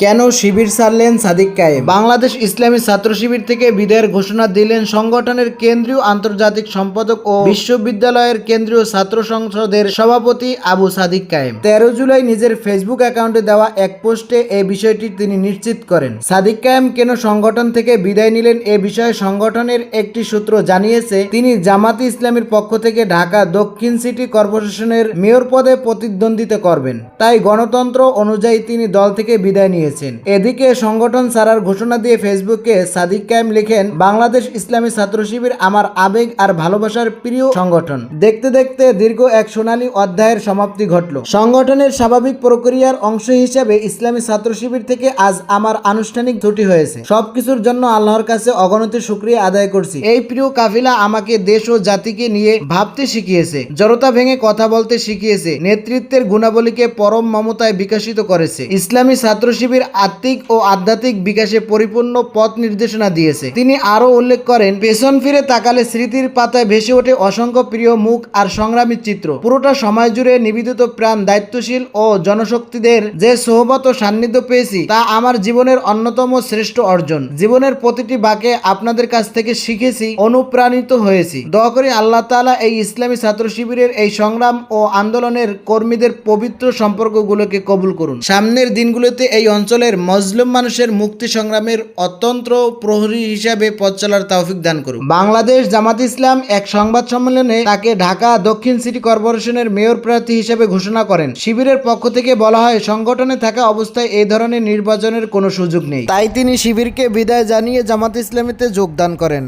কেন শিবির ছাড়লেন সাদিক কায়েম? বাংলাদেশ ইসলামী ছাত্র শিবির থেকে বিদায়ের ঘোষণা দিলেন সংগঠনের কেন্দ্রীয় আন্তর্জাতিক সম্পাদক ও বিশ্ববিদ্যালয়ের কেন্দ্রীয় ছাত্র সংসদের সভাপতি আবু সাদিক কায়েম। 13 জুলাই নিজের ফেসবুক অ্যাকাউন্টে দেওয়া এক পোস্টে এই বিষয়টি তিনি নিশ্চিত করেন। সাদিক কায়েম কেন সংগঠন থেকে বিদায় নিলেন এ বিষয়ে সংগঠনের একটি সূত্র জানিয়েছে, তিনি জামাতে ইসলামীর পক্ষ থেকে ঢাকা দক্ষিণ সিটি কর্পোরেশনের মেয়র পদে প্রতিদ্বন্দ্বিতা করবেন, তাই গণতন্ত্র অনুযায়ী তিনি দল থেকে বিদায় নিয়েছেন। এদিকে সংগঠন ছাড়ার ঘোষণা দিয়ে ফেসবুকে সাদিক কায়েম লিখেন, বাংলাদেশ ইসলামী ছাত্র শিবির আমার আবেগ আর ভালোবাসার প্রিয় সংগঠন। দেখতে দেখতে দীর্ঘ এক সোনালী অধ্যায়ের সমাপ্তি ঘটল। সংগঠনের স্বাভাবিক প্রক্রিয়ার অংশ হিসেবে ইসলামী ছাত্র শিবির থেকে আজ আমার আনুষ্ঠানিক ছুটি হয়েছে। সবকিছুর জন্য আল্লাহর কাছে অগণিত শুকরিয়া আদায় করছি। এই প্রিয় কাফিলা আমাকে দেশ ও জাতিকে নিয়ে ভাবতে শিখিয়েছে, জড়তা ভেঙে কথা বলতে শিখিয়েছে, নেতৃত্বের গুণাবলীকে পরম মমতায় বিকশিত করেছে। ইসলামী ছাত্র শিবির আত্মিক ও আধ্যাত্মিক বিকাশে পরিপূর্ণ পথ নির্দেশনা দিয়েছে। তিনি আরো উল্লেখ করেন, পেছন ফিরে তাকালে স্মৃতির পাতায় ভেসে ওঠে অসংখ্য প্রিয় মুখ আর সংগ্রামী চিত্র। পুরোটা সময় জুড়ে নিবেদিত প্রাণ, দায়িত্বশীল ও জনশক্তিদের যে সোহবত ও সান্নিধ্য পেয়েছি তা আমার জীবনের অন্যতম শ্রেষ্ঠ অর্জন। জীবনের প্রতিটি বাঁকে আপনাদের কাছ থেকে শিখেছি, অনুপ্রাণিত হয়েছি। দোয়া করি আল্লাহ তাআলা এই ইসলামী ছাত্র শিবিরের এই সংগ্রাম ও আন্দোলনের কর্মীদের পবিত্র সম্পর্কগুলোকে কবুল করুন। সামনের দিনগুলোতে এই অঞ্চলের মজলুম মানুষের মুক্তি সংগ্রামের অত্যন্ত প্রহরী হিসাবে পথ চলার তৌফিক দান করুন। বাংলাদেশ জামাত ইসলাম এক সংবাদ সম্মেলনে তাকে ঢাকা দক্ষিণ সিটি কর্পোরেশনের মেয়র প্রার্থী হিসেবে ঘোষণা করেন। শিবিরের পক্ষ থেকে বলা হয়, সংগঠনে থাকা অবস্থায় এই ধরনের নির্বাচনের কোনো সুযোগ নেই, তাই তিনি শিবিরকে বিদায় জানিয়ে জামাত ইসলামীতে যোগদান করেন।